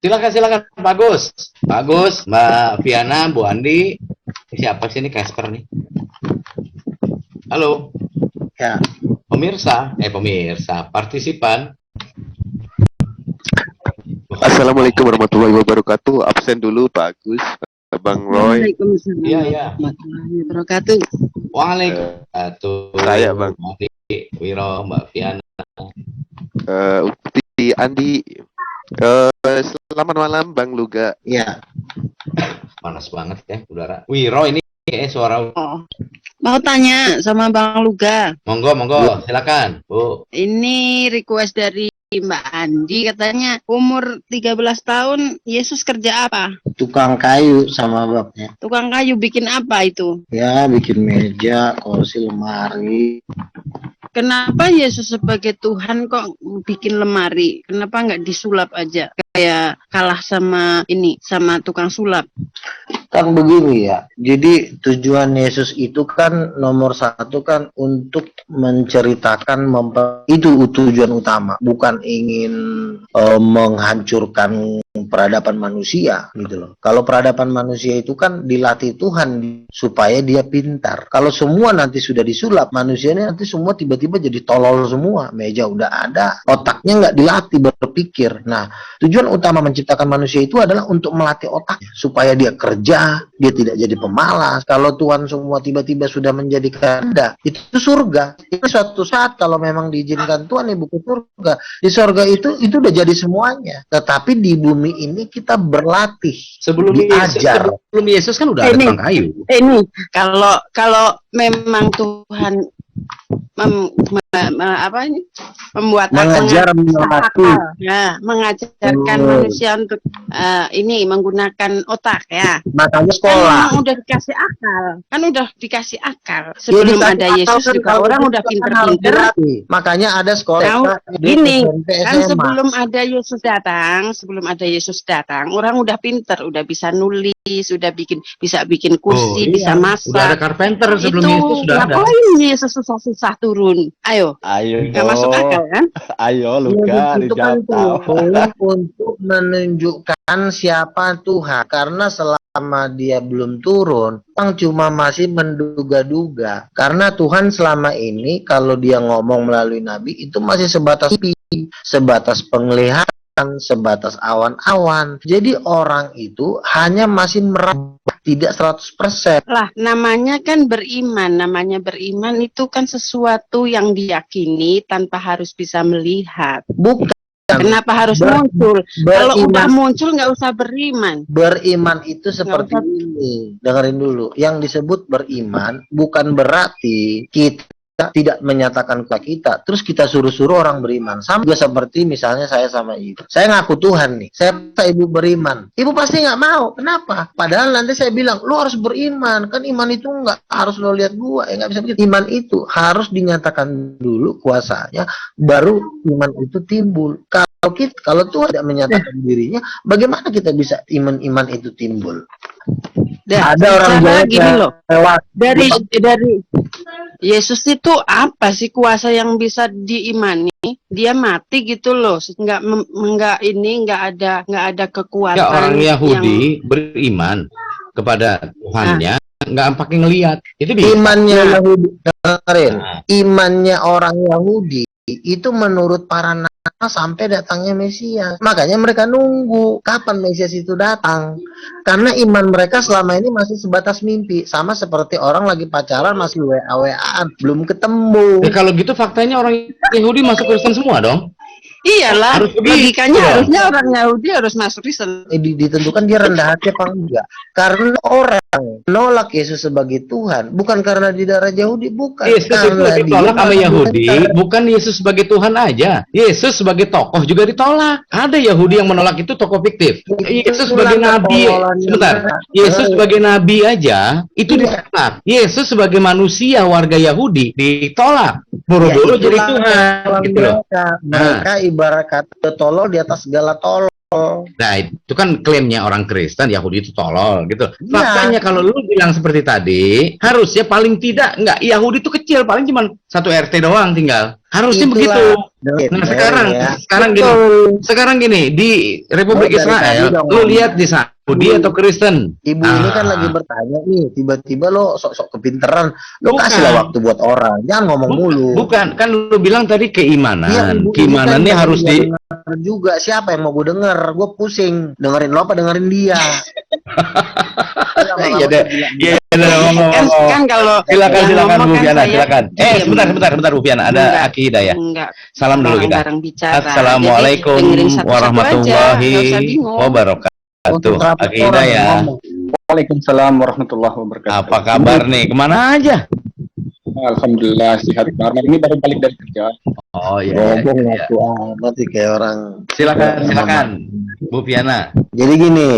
Silakan Bagus. Bagus, Mbak Viana, Bu Andi. Siapa sih ini Casper nih? Halo. Ya. Pemirsa, partisipan. Assalamualaikum warahmatullahi wabarakatuh. Absen dulu Pak Agus, Bang Roy. Waalaikumsalam Iya. warahmatullahi wabarakatuh. Waalaikumsalam. Saya Bang Wiro, Mbak Viana. Ukti Andi. Selamat malam Bang Luga. Ya. Panas banget ya udara. Wiro ini suara. Oh. Mau tanya sama Bang Luga. Monggo, silakan, Bu. Ini request dari Mbak Andi, katanya umur 13 tahun Yesus kerja apa? Tukang kayu sama bapaknya. Tukang kayu bikin apa itu? Ya, bikin meja, kursi, lemari. Kenapa Yesus sebagai Tuhan kok bikin lemari? Kenapa nggak disulap aja? Kayak kalah sama tukang sulap. Kan begini ya. Jadi tujuan Yesus itu kan nomor satu kan untuk menceritakan itu tujuan utama. Bukan ingin menghancurkan peradaban manusia gitu loh. Kalau peradaban manusia itu kan dilatih Tuhan supaya dia pintar. Kalau semua nanti sudah disulap, manusianya nanti semua tiba-tiba jadi tolol semua. Meja udah ada, otaknya nggak dilatih berpikir. Nah, tujuan utama menciptakan manusia itu adalah untuk melatih otaknya supaya dia kerja, dia tidak jadi pemalas. Kalau Tuhan semua tiba-tiba sudah menjadikan Anda, itu surga. Itu suatu saat kalau memang diizinkan Tuhan ibu ke surga. Di surga itu udah jadi semuanya. Tetapi di bumi ini kita berlatih, diajar. Sebelum Yesus kan udah ada tukang kayu. Ini kalau memang Tuhan mengajarkan manusia untuk menggunakan otak ya. Makanya sekolah. Kan udah dikasih akal. Sebelum ada Yesus juga orang udah pinter-pinter. Makanya ada sekolah. Gini, kan sebelum ada Yesus datang, orang udah pinter, udah bisa nulis, bisa bikin kursi, bisa masak. Udah ada carpenter sebelum Yesus sudah ada. Ngapain Yesus susah-susah turun? Ayo. Nggak masuk akal kan? Ayo Luga dijawab. Untuk menunjukkan siapa Tuhan. Karena selama dia belum turun, orang cuma masih menduga-duga. Karena Tuhan selama ini kalau dia ngomong melalui nabi itu masih sebatas penglihatan, sebatas awan-awan. Jadi orang itu hanya masih tidak 100%. Lah, namanya kan beriman. Namanya beriman itu kan sesuatu yang diyakini tanpa harus bisa melihat. Bukan. Kenapa harus muncul? Kalau udah muncul nggak usah beriman. Beriman itu seperti ini. Dengerin dulu. Yang disebut beriman bukan berarti kita tidak menyatakan ke kita, terus kita suruh-suruh orang beriman. Sama juga seperti misalnya saya sama ibu. Saya ngaku Tuhan nih, saya minta ibu beriman. Ibu pasti nggak mau. Kenapa? Padahal nanti saya bilang, lu harus beriman. Kan iman itu nggak harus lo lihat gua. Nggak bisa begitu. Iman itu harus dinyatakan dulu kuasanya, baru iman itu timbul. Kalau Tuhan tidak menyatakan dirinya, bagaimana kita bisa iman itu timbul? Ada orang gini loh. Dari Yesus itu apa sih kuasa yang bisa diimani? Dia mati gitu loh, nggak ada kekuatan. Ya, orang Yahudi beriman kepada Tuhannya, nggak pakai ngelihat. Itu bisa. Imannya Yahudi, dengerin. Imannya orang Yahudi itu menurut para nabi sampai datangnya Mesias. Makanya mereka nunggu kapan Mesias itu datang. Karena iman mereka selama ini masih sebatas mimpi. Sama seperti orang lagi pacaran masih WA-WAan, belum ketemu. Kalau gitu faktanya orang Yahudi masuk Kristen semua dong? Iyalah, logikanya harusnya orang Yahudi harus masuk Kristen. Ditentukan dia rendah hati apa enggak. Karena orang nolak Yesus sebagai Tuhan, bukan karena di darah Yahudi, bukan. Yesus itu ditolak sama Yahudi, bukan Yesus sebagai Tuhan aja. Yesus sebagai tokoh juga ditolak. Ada Yahudi yang menolak itu tokoh fiktif. Yesus sebagai nabi, sebentar. Yesus sebagai nabi aja itu ditolak. Yesus sebagai manusia warga Yahudi ditolak. Buru-buru jadi Tuhan. Gitu loh. Mereka ibarat kata tolol di atas segala tolol. Nah, itu kan klaimnya orang Kristen, Yahudi itu tolol gitu. Iya. Faktanya kalau lu bilang seperti tadi, harusnya paling tidak enggak Yahudi itu kecil, paling cuma satu RT doang tinggal. Harusnya Itulah. begitu. Dengerin, Nah, ya. sekarang gini di Republik Oh, dari Israel, tadi dong. lu lihat di sana Yahudi atau Kristen. Ibu ini kan lagi bertanya nih, tiba-tiba lo sok-sok kepinteran, lo Bukan. kasihlah waktu buat orang, jangan ngomong mulu. Bukan, kan lu bilang tadi Iya, keimanan. ibu Keimanan ini ini kan harus lagi di denger juga. Siapa yang mau gue denger? Gue pusing. Dengerin lo apa dengerin dia? Iya deh. Iya deh, Kan kalau silakan yang ngomong Bu kan Fiana, saya silakan. diem. Sebentar Bu Fiana, ada Enggak. Aki Hidayah. Enggak. Salam dulu kita. Bareng-bareng bicara. Assalamualaikum Jadi dengerin satu-satu aja, warahmatullahi nggak usah bingung. wabarakatuh. Aki Hidayah, Waalaikumsalam warahmatullahi wabarakatuh. apa kabar nih? Kemana aja? Alhamdulillah sehat karena ini baru balik dari kerja. Oh iya. Ngomong ngaku amat sih kayak orang. Silakan Bu Fiana. Jadi gini,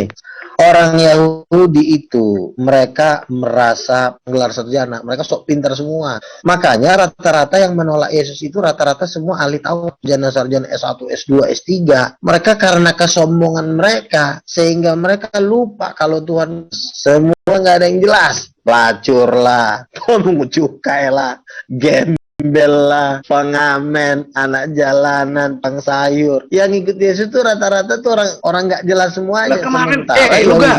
orang Yahudi itu mereka merasa gelar sarjana, mereka sok pintar semua. Makanya rata-rata yang menolak Yesus itu rata-rata semua ahli Taurat, sarjana S1, S2, S3. Mereka karena kesombongan mereka sehingga mereka lupa kalau Tuhan semua nggak ada yang jelas. Pelacur lah, pemungut cukai lah, gembel lah, pengamen, anak jalanan, pangsayur. Yang ikut Yesus tuh rata-rata tuh orang nggak jelas semuanya.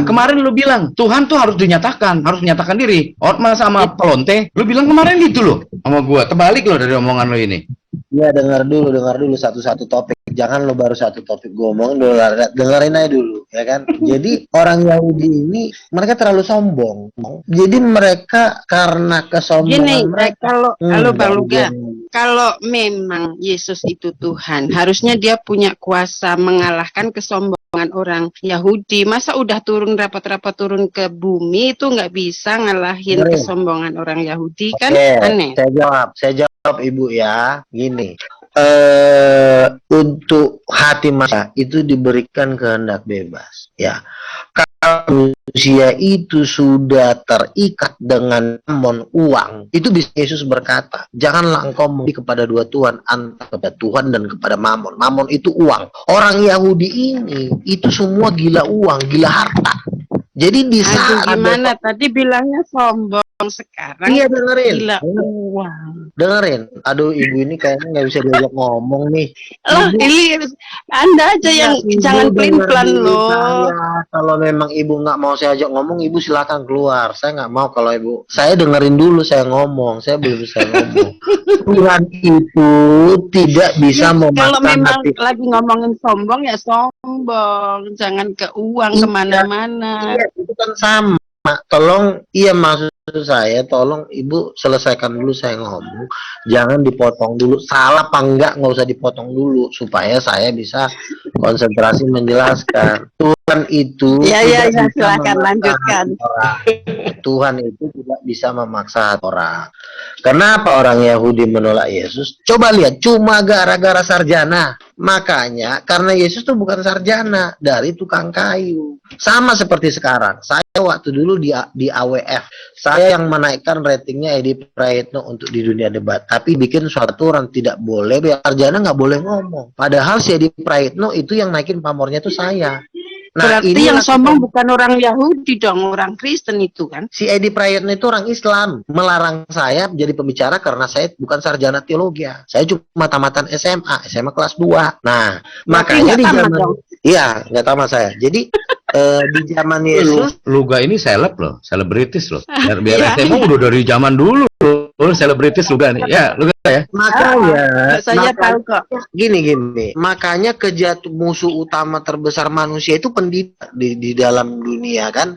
Kemarin lu bilang Tuhan tuh harus menyatakan diri. Ormas sama pelonte, lu bilang kemarin gitu loh sama gua. Terbalik loh dari omongan lu ini. Ya dengar dulu satu-satu topik. Jangan lo baru satu topik gue omongin dulu, dengerin aja dulu, ya kan? Jadi orang Yahudi ini mereka terlalu sombong. Jadi mereka karena kesombongan Gini, mereka. kalau Bang Luga, kalau memang Yesus itu Tuhan, harusnya dia punya kuasa mengalahkan kesombongan orang Yahudi. Masa udah rapat-rapat turun ke bumi itu nggak bisa ngalahin kesombongan orang Yahudi kan? Aneh. Saya jawab Ibu ya, gini. Untuk hati manusia itu diberikan kehendak bebas, ya. Kalau manusia itu sudah terikat dengan mamon uang, itu bisa Yesus berkata, janganlah engkau memberi kepada dua Tuhan, antara kepada Tuhan dan kepada mamon. Mamon itu uang. Orang Yahudi ini itu semua gila uang, gila harta. Jadi di saat gimana tadi bilangnya sombong, sekarang iya dengerin, gila uang. Dengerin. Aduh ibu ini kayaknya nggak bisa diajak ngomong nih. Loh, ini Anda aja yang jangan pelin-pelan loh. Kalau memang ibu nggak mau saya ajak ngomong, ibu silakan keluar. Saya nggak mau kalau ibu. Saya dengerin dulu saya ngomong. Saya belum bisa ngomong. Tuhan itu tidak bisa memaksa kalau memang hati. lagi ngomongin sombong ya sombong, jangan ke uang kemana-mana. Iya, itu kan sama. Tolong, iya maksud saya, tolong ibu selesaikan dulu saya ngomong. Jangan dipotong dulu. Salah apa enggak, nggak usah dipotong dulu. Supaya saya bisa konsentrasi menjelaskan. Tuhan itu ya silakan lanjutkan. Tuhan itu tidak bisa memaksa orang. Kenapa orang Yahudi menolak Yesus? Coba lihat, cuma gara-gara sarjana. Makanya karena Yesus tuh bukan sarjana, dari tukang kayu. Sama seperti sekarang. Saya waktu dulu di AWF, saya yang menaikkan ratingnya Edi Prayitno untuk di dunia debat. Tapi bikin suatu orang tidak boleh, sarjana nggak boleh ngomong. Padahal si Edi Prayitno itu yang naikin pamornya itu saya. Nah, berarti yang sombong bukan orang Yahudi dong, orang Kristen itu kan? Si Edi Prayitno itu orang Islam, melarang saya menjadi pembicara karena saya bukan sarjana teologi. Saya cuma tamatan SMA kelas 2. Nah, makanya di zaman nggak tamat saya. Jadi di zaman Yesus, Luga ini seleb loh, selebritis loh. Biar SMA udah dari zaman dulu loh, selebritis Luga nih. Ya, Luga ya. Makanya saya tahu kok. Gini. Makanya musuh utama terbesar manusia itu pendidik di dalam dunia kan.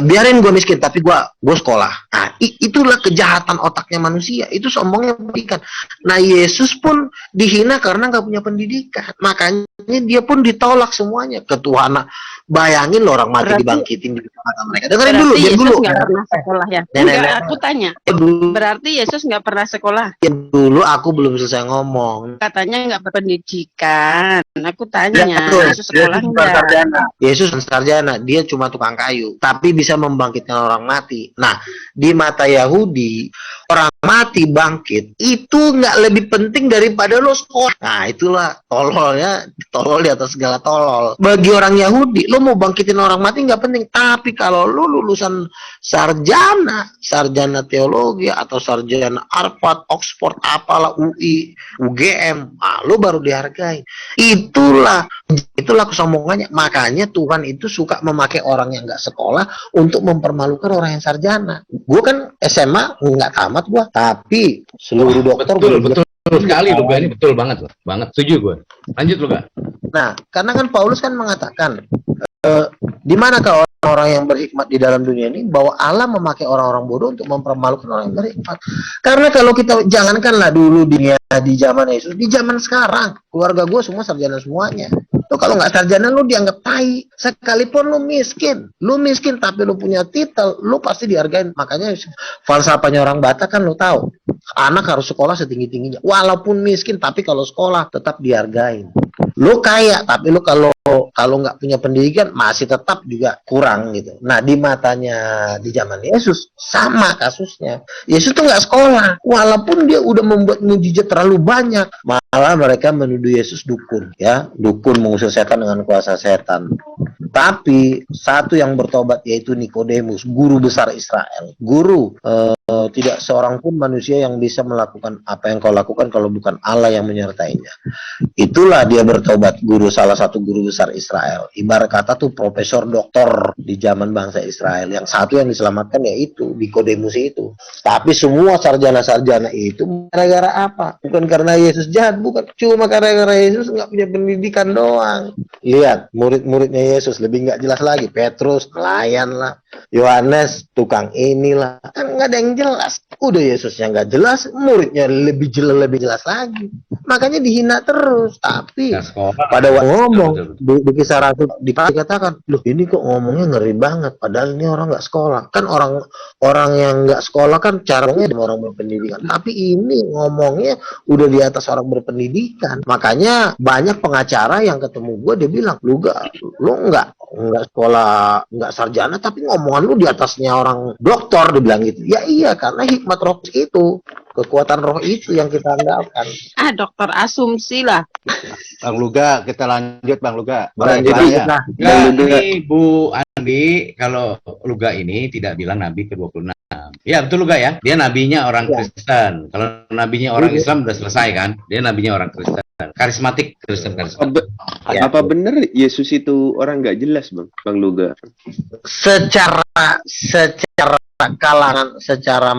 Biarin gue miskin tapi gue sekolah. Nah, itulah kejahatan otaknya manusia. Itu sombongnya pendidikan. Nah, Yesus pun dihina karena nggak punya pendidikan. Makanya dia pun ditolak semuanya. Ketuhanan. Bayangin loh orang mati dibangkitin di mata mereka. Dengerin dulu, Yesus dulu. Nggak pernah sekolah ya? Enggak, aku tanya. Berarti Yesus nggak pernah sekolah? Dulu aku belum selesai ngomong. Katanya nggak berpendidikan. Aku tanya, Ya, Yesus sekolah nggak? Yesus sarjana, dia cuma tukang kayu. Tapi tapi bisa membangkitkan orang mati. Nah, di mata Yahudi, orang mati bangkit itu nggak lebih penting daripada lo sekolah. Nah, itulah tololnya, tolol di atas segala tolol. Bagi orang Yahudi, lo mau bangkitin orang mati nggak penting. Tapi kalau lo lulusan sarjana teologi atau sarjana Harvard, Oxford, apalah UI, UGM, lo baru dihargai. Itulah kesombongannya. Makanya Tuhan itu suka memakai orang yang nggak sekolah untuk mempermalukan orang yang sarjana. Gue kan SMA nggak tamat gue, tapi seluruh dokter betul sekali lu ini betul banget loh, banget setuju gue. Lanjut lu, Kak. Nah, karena kan Paulus kan mengatakan di manakah orang-orang yang berhikmat di dalam dunia ini, bahwa Allah memakai orang-orang bodoh untuk mempermalukan orang yang berhikmat. Karena kalau kita jangankanlah dulu di zaman Yesus, di zaman sekarang keluarga gue semua sarjana semuanya. Lo kalau nggak sarjana lo dianggap tai. Sekalipun lo miskin tapi lo punya titel, lo pasti dihargain. Makanya falsafahnya orang Batak kan lo tahu, anak harus sekolah setinggi-tingginya. Walaupun miskin tapi kalau sekolah tetap dihargain. Lo kaya tapi lo kalau nggak punya pendidikan masih tetap juga kurang gitu. Nah, di matanya di zaman Yesus sama kasusnya. Yesus tuh nggak sekolah, walaupun dia udah membuat mujizat terlalu banyak, malah mereka menuduh Yesus dukun, ya, dukun mengusir setan dengan kuasa setan. Tapi satu yang bertobat yaitu Nikodemus, guru besar Israel. Guru, tidak seorang pun manusia yang bisa melakukan apa yang kau lakukan kalau bukan Allah yang menyertainya. Itulah dia bertobat, salah satu guru besar Israel. Ibarat kata tuh profesor doktor di zaman bangsa Israel. Yang satu yang diselamatkan yaitu Nikodemus itu. Tapi semua sarjana-sarjana itu gara-gara apa? Bukan karena Yesus jahat, bukan. Cuma gara-gara Yesus nggak punya pendidikan doang. Lihat, murid-muridnya Yesus lebih nggak jelas lagi. Petrus, nelayan lah. Yohanes, tukang inilah. Kan nggak ada yang jelas. Udah Yesusnya nggak jelas, muridnya lebih jelas lagi. Makanya dihina terus. Tapi pada waktu ngomong di Kisah Rasul dikatakan, loh ini kok ngomongnya ngeri banget, padahal ini orang nggak sekolah. Kan orang yang nggak sekolah kan caranya orang berpendidikan, tapi ini ngomongnya udah di atas orang berpendidikan. Makanya banyak pengacara yang ketemu gue, dia bilang, lu nggak sekolah, nggak sarjana, tapi ngomongan lu di atasnya orang doktor, dia bilang gitu. Ya iya, karena hikmat roh itu, kekuatan roh itu yang kita andalkan. Dokter asumsi lah. Bang Luga, kita lanjut Bang Luga. Lanjut Nah, ini Bu Andi, kalau Luga ini tidak bilang Nabi ke-26. Ya betul Luga ya, dia nabinya orang Kristen. Kalau nabinya orang Islam udah selesai kan, dia nabinya orang Kristen. Karismatik, Kristen karismatik. Apa benar Yesus itu orang nggak jelas, Bang Luga? Secara kalangan, secara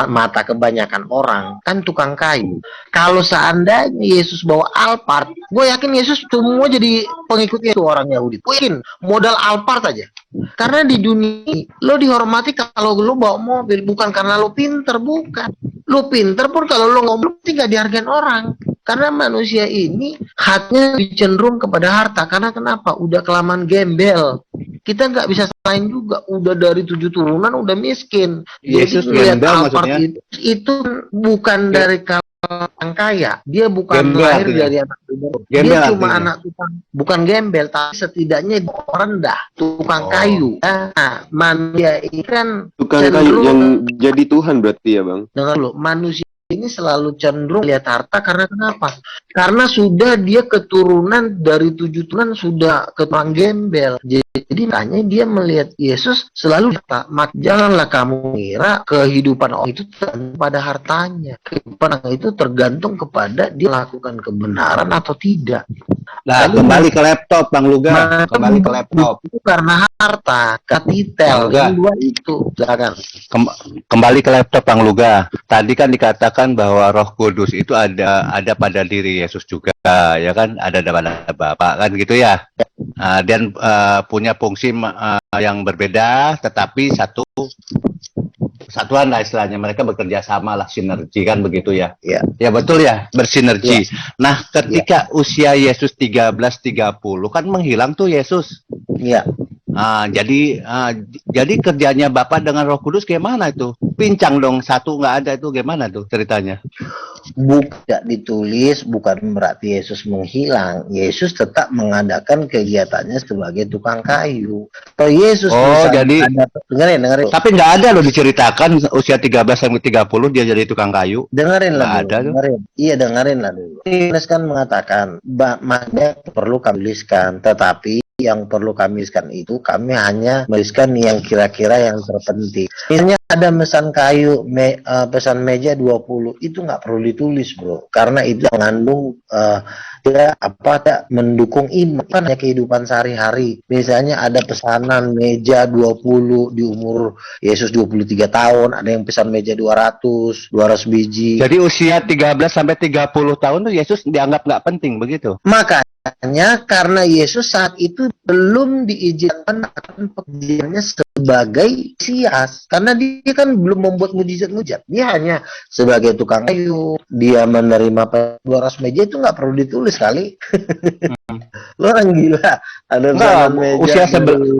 mata kebanyakan orang kan tukang kayu. Kalau seandainya Yesus bawa Alphard, gue yakin Yesus semua jadi pengikutnya itu orang Yahudi. Gue yakin modal Alphard aja. Karena di dunia lo dihormati kalau lo bawa mobil, bukan karena lo pinter, bukan. Lo pinter pun kalau lo ngomong tidak dihargain orang. Karena manusia ini hatinya lebih cenderung kepada harta. Karena kenapa? Udah kelamaan gembel. Kita nggak bisa salahin juga. Udah dari 7 turunan udah miskin. Yesus Jadi gembel maksudnya? itu bukan dari orang kaya. Dia bukan Gembel lahir artinya. dari anak tukang. Gembel Dia cuma artinya. anak tukang. Bukan gembel, tapi setidaknya rendah. Tukang kayu. Nah, manusia ini kan Tukang kayu cenderung, yang jadi Tuhan berarti ya, Bang? dengar lo, manusia ini selalu cenderung lihat harta. Karena kenapa? Karena sudah dia keturunan dari 7 turunan, sudah keturunan gembel. Jadi makanya dia melihat Yesus selalu kata, janganlah kamu kira kehidupan orang itu tergantung pada hartanya. Kehidupan orang itu tergantung kepada dia melakukan kebenaran atau tidak. Nah, Lalu, kembali ke laptop Bang Luga, kembali ke laptop. Itu karena harta, titel, Enggak. yang dua itu. Silakan. Kembali ke laptop Bang Luga. Tadi kan dikatakan bahwa Roh Kudus itu ada pada diri Yesus juga, ya kan? Ada pada Bapa kan gitu ya. Dan punya fungsi yang berbeda, tetapi satuan lah istilahnya, mereka bekerja sama lah, sinergi kan begitu ya. Ya. Ya betul ya, bersinergi. Nah, ketika usia Yesus 13-30 kan menghilang tuh Yesus. Iya. Jadi kerjanya Bapa dengan Roh Kudus gimana itu? Pincang dong, satu nggak ada itu gimana tuh ceritanya? tidak ditulis bukan berarti Yesus menghilang. Yesus tetap mengadakan kegiatannya sebagai tukang kayu. Kalau Yesus jadi dengerin. tapi nggak ada loh diceritakan usia 13 sampai 30 dia jadi tukang kayu. Dengerin lah Nggak dulu. ada tuh. Dengerin. Iya, dengerin lah dulu. Tulis kan mengatakan makna perlu kami tuliskan, tetapi yang perlu kami tuliskan itu kami hanya menuliskan yang kira-kira yang terpenting. Misalnya ada pesan kayu, pesan meja 20 itu nggak perlu ditulis, bro, karena itu mengandung mendukung iman, hanya kehidupan sehari-hari. Misalnya ada pesanan meja 20 di umur Yesus 23 tahun, ada yang pesan meja 200 biji. Jadi usia 13 sampai 30 tahun tuh Yesus dianggap nggak penting begitu. Makanya karena Yesus saat itu belum diizinkan akan pekerjaannya sebagai Mesias, karena dia kan belum membuat mujizat-mujizat. Dia hanya sebagai tukang kayu. Dia menerima 200 meja itu nggak perlu ditulis kali. Lo orang gila. Ada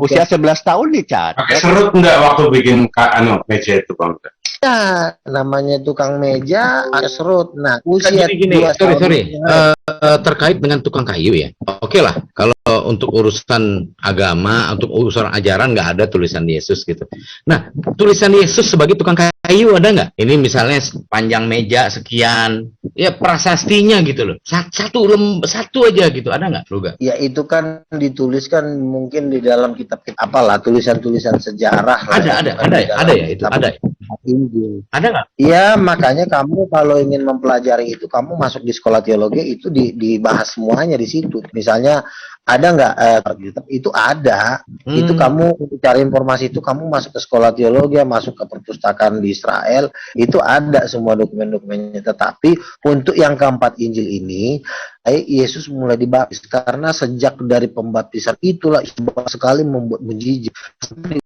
usia 11 tahun dicatat. Pakai serut enggak waktu bikin meja itu, Bang? Ya, namanya tukang meja ada serut. Nah, usia gini, sorry. Terkait dengan tukang kayu ya. Oke lah, kalau untuk urusan agama, untuk urusan ajaran nggak ada tulisan Yesus gitu. Nah, tulisan Yesus sebagai tukang kayu ada nggak? Ini misalnya panjang meja sekian, ya prasastinya gitu loh. Satu aja gitu, ada nggak, Luga? Ya itu kan dituliskan mungkin di dalam kitab apalah, tulisan-tulisan sejarah. Ada ya itu, ada. Injil. Ada nggak? Ya, makanya kamu kalau ingin mempelajari itu, kamu masuk di sekolah teologi itu dibahas semuanya di situ. Misalnya ada nggak itu ada. Itu kamu cari informasi itu, kamu masuk ke sekolah teologi, masuk ke perpustakaan di Israel, itu ada semua dokumen-dokumennya. Tetapi untuk yang keempat Injil ini, Yesus mulai dibaptis karena sejak dari pembaptisan itulah sekali membuat mujizat.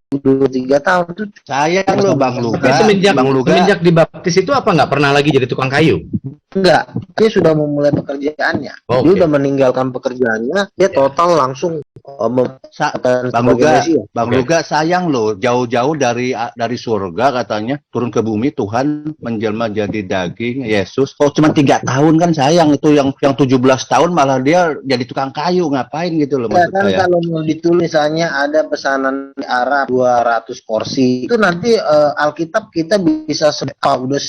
23 tahun itu Sayang loh Bang Luga. Semenjak dibaptis itu apa nggak pernah lagi jadi tukang kayu? enggak, dia sudah memulai pekerjaannya. Dia udah meninggalkan pekerjaannya, dia total langsung Bang Luga sayang loh, jauh-jauh dari surga katanya turun ke bumi, Tuhan menjelma jadi daging, Yesus. Oh cuma 3 tahun kan sayang, itu yang 17 tahun malah dia jadi tukang kayu, ngapain gitu loh maksud kan saya. Kalau mau ditulis misalnya ada pesanan di Arab 200 porsi, itu nanti Alkitab kita bisa udah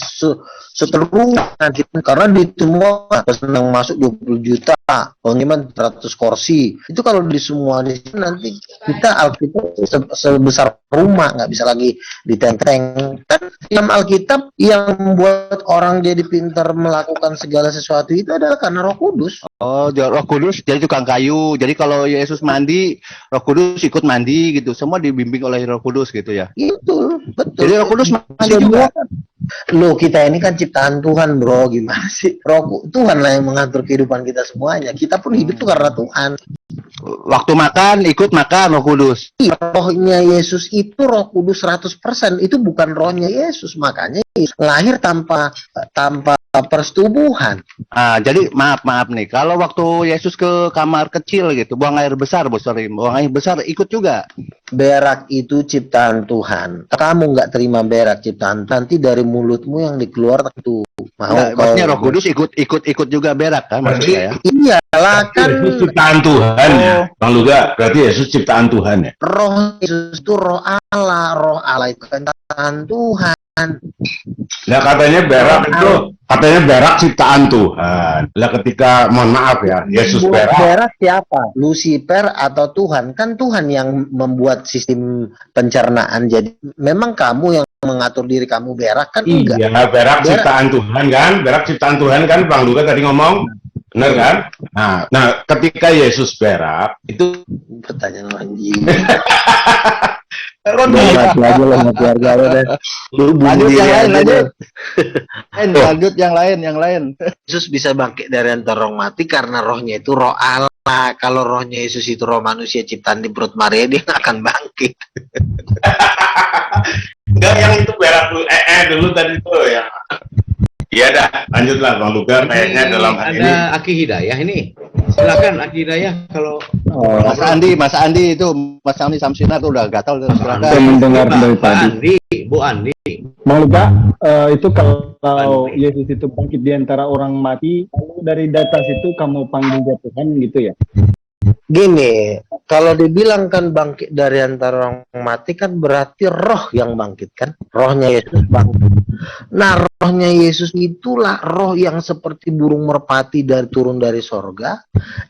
seterusnya karena di semua pesanan masuk 20 juta, pengiriman 100 kursi. Itu kalau di semua di sini nanti kita Alkitab sebesar rumah, nggak bisa lagi ditenteng. Kan dalam Alkitab yang membuat orang jadi pintar melakukan segala sesuatu itu adalah karena Roh Kudus. Oh, Roh Kudus jadi tukang kayu. Jadi kalau Yesus mandi, Roh Kudus ikut mandi gitu. Semua dibimbing oleh Roh Kudus gitu ya. Itu betul. Jadi Roh Kudus mandi juga. Loh, kita ini kan ciptaan Tuhan, bro. Gimana sih? Tuhan lah yang mengatur kehidupan kita semuanya. Kita pun hidup tuh karena Tuhan. Waktu makan, ikut makan Roh Kudus. Rohnya Yesus itu Roh Kudus 100%. Itu bukan rohnya Yesus. Makanya lahir tanpa persetubuhan. Jadi maaf nih. Kalau waktu Yesus ke kamar kecil gitu, buang air besar ikut juga. Berak itu ciptaan Tuhan. Kamu nggak terima berak ciptaan, nanti dari mulutmu yang dikeluarkan itu. Maksudnya Roh Kudus ikut juga berak kan maksud saya. Iyalah kan. Yesus ciptaan Tuhan ya. Bang Luga, berarti Yesus ciptaan Tuhan ya. Roh Yesus itu roh Allah. Roh Allah itu kan ciptaan Tuhan. Nah katanya berak ciptaan Tuhan. Lah ketika mohon maaf ya, Yesus berak siapa? Lucifer atau Tuhan? Kan Tuhan yang membuat sistem pencernaan. Jadi memang kamu yang mengatur diri kamu berak kan enggak? Iya, berak ciptaan Tuhan kan? Berak ciptaan Tuhan kan Bang Luga tadi ngomong. Benar kan? Nah, ketika Yesus berak itu pertanyaan anjing. Lanjut yang lain. Yesus bisa bangkit dari antara orang mati karena rohnya itu roh Allah. Kalau rohnya Yesus itu roh manusia ciptaan di perut Maria, dia nggak akan bangkit. Enggak, yang itu berak dulu tadi itu ya. Iya dah, lanjutlah Bang Luga. Kayaknya dalam hal ini ada Aki Hidayah ini. Silakan Aki Hidayah kalau Mas Andi Samsina tuh udah gatal, silakan. Saya mendengar dari tadi. Bu Andi, Bang Luka, itu kalau Yesus itu bangkit di antara orang mati, lalu dari data situ kamu panggil dia Tuhan gitu ya? Gini, kalau dibilang kan bangkit dari antara orang mati kan berarti roh yang bangkit kan? Rohnya Yesus bangkit. Nah, rohnya Yesus itulah roh yang seperti burung merpati turun dari sorga,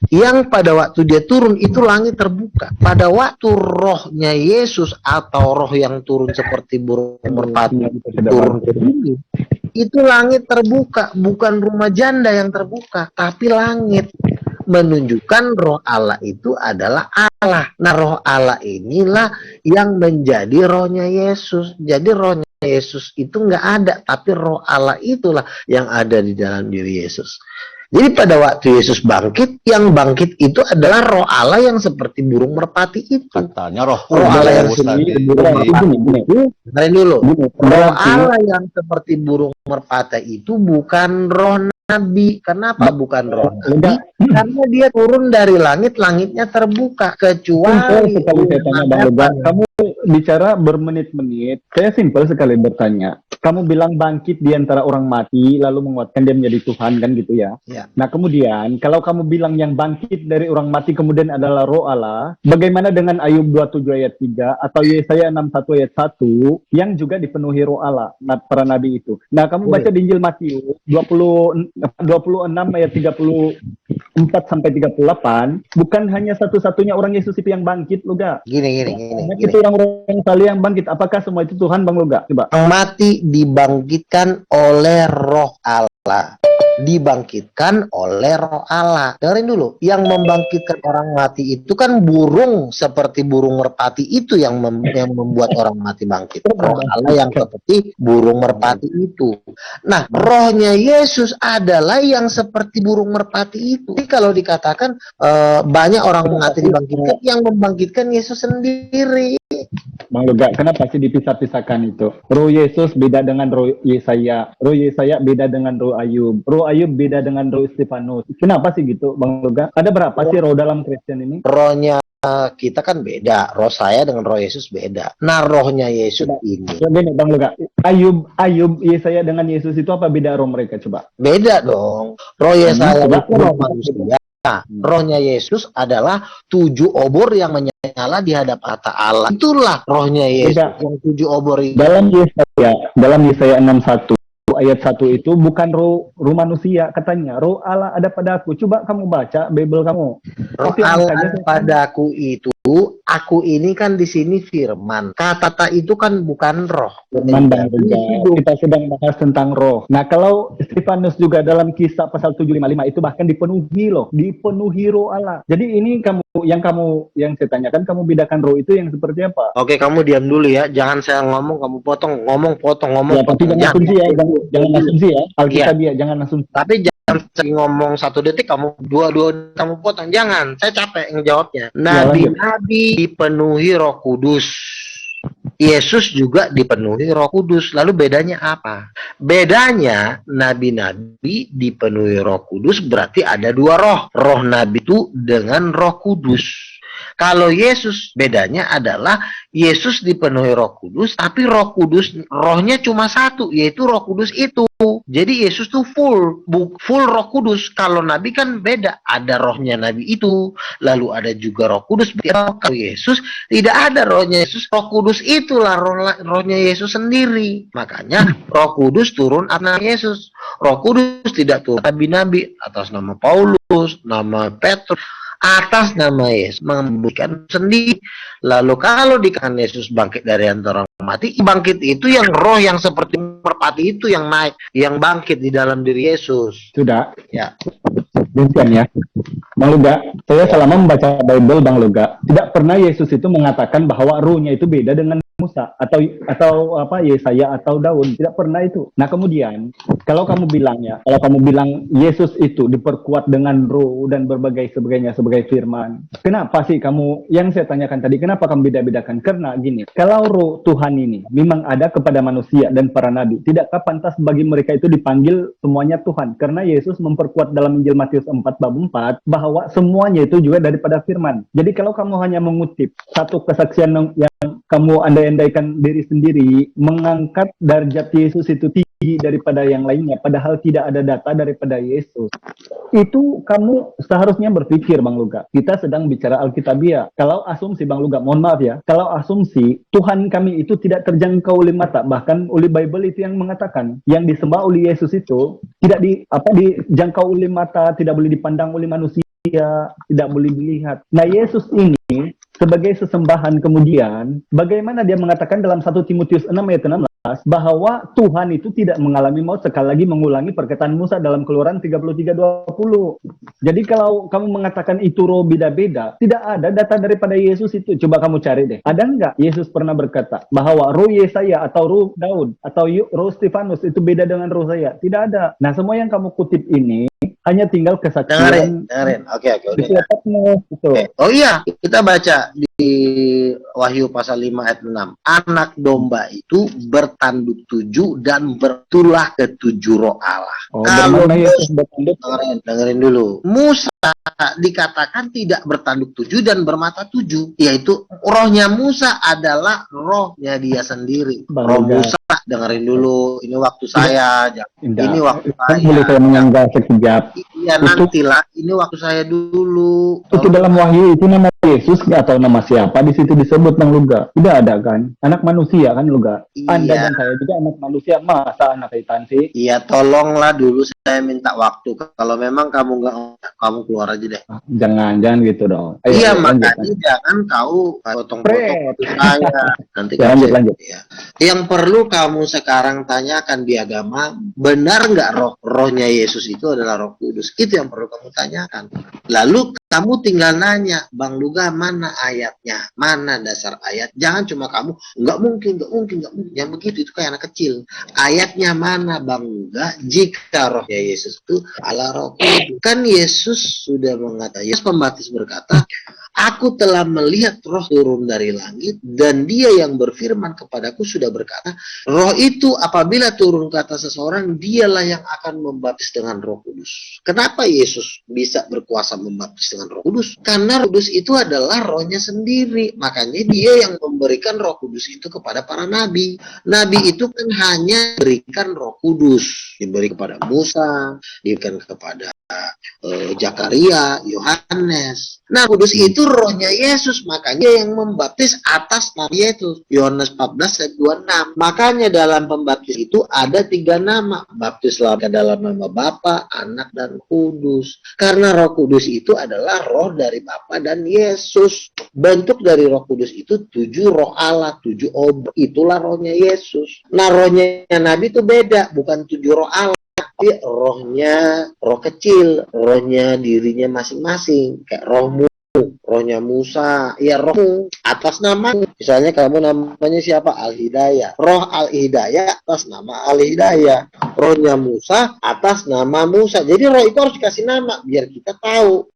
yang pada waktu dia turun itu langit terbuka. Pada waktu rohnya Yesus atau roh yang turun seperti burung merpati turun ke bumi, itu langit terbuka, bukan rumah janda yang terbuka, tapi langit. Menunjukkan roh Allah itu adalah Allah. Nah, roh Allah inilah yang menjadi rohnya Yesus. Jadi rohnya Yesus itu nggak ada, tapi roh Allah itulah yang ada di dalam diri Yesus. Jadi pada waktu Yesus bangkit, yang bangkit itu adalah roh Allah yang seperti burung merpati itu. Katanya roh Allah yang kudus tadi. seperti burung merpati itu. Dengerin dulu. Roh Allah yang seperti burung merpati itu bukan roh Nabi. Kenapa bukan roh Nabi? Karena dia turun dari langit, langitnya terbuka. Kecuali Sekali saya tanya Bang Luka, kamu bicara bermenit-menit. Saya simpel sekali bertanya. Kamu bilang bangkit di antara orang mati, lalu menguatkan dia menjadi Tuhan, kan gitu ya? Ya. Nah kemudian, kalau kamu bilang yang bangkit dari orang mati kemudian adalah roh Allah, bagaimana dengan Ayub 27 ayat 3 atau Yesaya 61 ayat 1 yang juga dipenuhi roh Allah, para nabi itu. Nah kamu baca di Injil Matius 26 ayat 34 sampai 38, bukan hanya satu-satunya orang Yesus itu yang bangkit, Luga. Gini. Itu orang-orang saleh yang bangkit. Apakah semua itu Tuhan, Bang Luga? Coba. Yang mati dibangkitkan oleh roh Allah. Dibangkitkan oleh roh Allah. Dengerin dulu, yang membangkitkan orang mati itu kan burung seperti burung merpati itu yang membuat orang mati bangkit. Roh Allah yang seperti burung merpati itu. Nah, rohnya Yesus adalah yang seperti burung merpati itu. Jadi kalau dikatakan banyak orang mati dibangkitkan, yang membangkitkan Yesus sendiri. Bang Luga, kenapa sih dipisah-pisahkan itu? Roh Yesus beda dengan roh Yesaya. Roh Yesaya beda dengan roh Ayub. Roh Ayub beda dengan roh Stefanus. Kenapa sih gitu, Bang Luga? Ada berapa sih roh dalam Kristen ini? Rohnya kita kan beda. Roh saya dengan roh Yesus beda. Nah, rohnya Yesus ini. Begini, Bang Luga. Ayub, Yesaya dengan Yesus itu apa beda roh mereka? Coba. Beda dong. Roh Yesaya itu roh manusia. Nah, rohnya Yesus adalah 7 obor yang menyala di hadapan Allah. Itulah rohnya Yesus. Beda. Yang 7 obor itu. Dalam Yesaya 61 ayat 1 itu bukan roh manusia, katanya roh Allah ada padaku. Coba kamu baca Bible kamu. Roh Allah padaku itu, aku ini kan di sini firman. Kata itu kan bukan roh. Kita sedang bahas tentang roh. Nah, kalau Stefanus juga dalam Kisah pasal 755 itu bahkan dipenuhi roh Allah. Jadi ini yang saya tanyakan, kamu bedakan roh itu yang seperti apa? Oke, kamu diam dulu ya. Jangan saya ngomong, kamu potong. Ngomong. Ya, tapi jangan asumsi ya. Alkitab ya, jangan asumsi. Tapi jangan sering ngomong 1 detik, kamu dua kamu potong. Jangan, saya capek ngejawabnya. Nabi-nabi dipenuhi Roh Kudus. Yesus juga dipenuhi Roh Kudus. Lalu bedanya apa? Bedanya nabi-nabi dipenuhi Roh Kudus berarti ada 2 roh. Roh nabi itu dengan Roh Kudus. Kalau Yesus bedanya adalah Yesus dipenuhi Roh Kudus, tapi Roh Kudus rohnya cuma 1, yaitu Roh Kudus itu. Jadi Yesus tuh full Roh Kudus. Kalau Nabi kan beda, ada rohnya Nabi itu, lalu ada juga Roh Kudus. Kalau Yesus tidak ada rohnya Yesus, Roh Kudus itulah rohnya Yesus sendiri. Makanya Roh Kudus turun atas Yesus. Roh Kudus tidak turun nabi-nabi atas nama Paulus, nama Petrus, atas nama Yesus memberikan sendiri. Lalu kalau dikatakan Yesus bangkit dari antara orang mati, bangkit itu yang roh yang seperti merpati itu yang naik, yang bangkit di dalam diri Yesus. Sudah. Ya. Demikian ya. Bang Luga, saya selama membaca Bible, Bang Luga, tidak pernah Yesus itu mengatakan bahwa ruhnya itu beda dengan Musa atau Yesaya atau Daud, tidak pernah itu. Nah kemudian kalau kamu bilang Yesus itu diperkuat dengan roh dan berbagai sebagainya sebagai firman, kenapa sih kamu, yang saya tanyakan tadi, kenapa kamu beda-bedakan? Karena gini, kalau roh Tuhan ini memang ada kepada manusia dan para nabi, tidakkah pantas bagi mereka itu dipanggil semuanya Tuhan? Karena Yesus memperkuat dalam Injil Matius 4 bab 4 bahwa semuanya itu juga daripada firman. Jadi kalau kamu hanya mengutip satu kesaksian yang kamu andai-andaikan diri sendiri mengangkat derajat Yesus itu tinggi daripada yang lainnya, padahal tidak ada data daripada Yesus. Itu kamu seharusnya berpikir, Bang Luga. Kita sedang bicara Alkitabiah. Kalau asumsi, Bang Luga, mohon maaf ya, kalau asumsi Tuhan kami itu tidak terjangkau oleh mata, bahkan oleh Bible itu yang mengatakan yang disembah oleh Yesus itu tidak dijangkau oleh mata, tidak boleh dipandang oleh manusia, tidak boleh dilihat. Nah, Yesus ini sebagai sesembahan kemudian, bagaimana dia mengatakan dalam 1 Timotius 6 ayat 16 bahwa Tuhan itu tidak mengalami maut, sekali lagi mengulangi perkataan Musa dalam Keluaran 33:20. Jadi kalau kamu mengatakan itu roh beda-beda, tidak ada data daripada Yesus itu. Coba kamu cari deh. Ada nggak Yesus pernah berkata bahwa roh Yesaya atau roh Daud atau roh Stefanus itu beda dengan roh saya? Tidak ada. Nah, semua yang kamu kutip ini hanya tinggal kesaksian. Dengerin. Oke, udah. Gitu. Oh iya, kita baca di Wahyu pasal 5 ayat 6. Anak domba itu bertanduk 7 dan bertulah ke 7 roh Allah. Oh, Kalau bagaimana Yesus bertanduk? dengerin dulu. Musa dikatakan tidak bertanduk 7 dan bermata 7, yaitu rohnya Musa adalah rohnya dia sendiri. Roh Musa, dengerin dulu, ini waktu saya, ini waktu saya. Boleh saya menyanggah sekejap? Iya, nantilah, ini waktu saya dulu. Itu dalam Wahyu itu nama Yesus atau nama siapa di situ disebut, Bang Luga? Tidak ada kan? Anak manusia kan, Luga? Anda Iya. dan saya juga anak manusia, masa anak setan sih? Iya, tolonglah dulu saya minta waktu. Kalau memang kamu nggak, kamu keluar aja deh. Jangan gitu dong. Ayo, Iya, lanjut, makanya jangan kau potong-potong Fred. saya. Nanti Ya, kamu lanjut. Ya. Yang perlu kamu sekarang tanyakan di agama, benar nggak rohnya Yesus itu adalah Roh Kudus? Itu yang perlu kamu tanyakan. Lalu kamu tinggal nanya, Bang Luga, mana ayatnya? Mana dasar ayat? Jangan cuma kamu, nggak mungkin. Yang begitu, itu kayak anak kecil. Ayatnya mana, Bang Luga? Jika rohnya Yesus itu adalah Roh Kudus. Kan Yesus sudah mengatakan, Yesus Pembaptis berkata, Aku telah melihat roh turun dari langit, dan dia yang berfirman kepadaku sudah berkata, roh itu apabila turun ke atas seseorang, dialah yang akan membaptis dengan Roh Kudus. Kenapa Yesus bisa berkuasa membaptis dengan Roh Kudus? Karena Roh Kudus itu adalah rohnya sendiri. Makanya dia yang memberikan Roh Kudus itu kepada para nabi. Nabi itu kan hanya berikan Roh Kudus. Diberi kepada Musa, diberikan kepada Zakaria, Yohanes. Nah, Kudus itu rohnya Yesus, makanya yang membaptis atas nama itu. Yohanes 14 ayat 26. Makanya dalam pembaptis itu ada 3 nama. Baptislah dalam nama Bapa, Anak, dan Kudus. Karena Roh Kudus itu adalah roh dari Bapa dan Yesus. Bentuk dari Roh Kudus itu 7 roh Allah, 7 obat. Itulah rohnya Yesus. Nah, rohnya Nabi itu beda, bukan 7 roh Allah. Tapi rohnya, roh kecil, rohnya dirinya masing-masing, kayak rohmu, rohnya Musa, ya rohmu atas nama, misalnya kamu namanya siapa? Al-Hidayah, roh Al-Hidayah atas nama Al-Hidayah, rohnya Musa atas nama Musa. Jadi roh itu harus dikasih nama biar kita tahu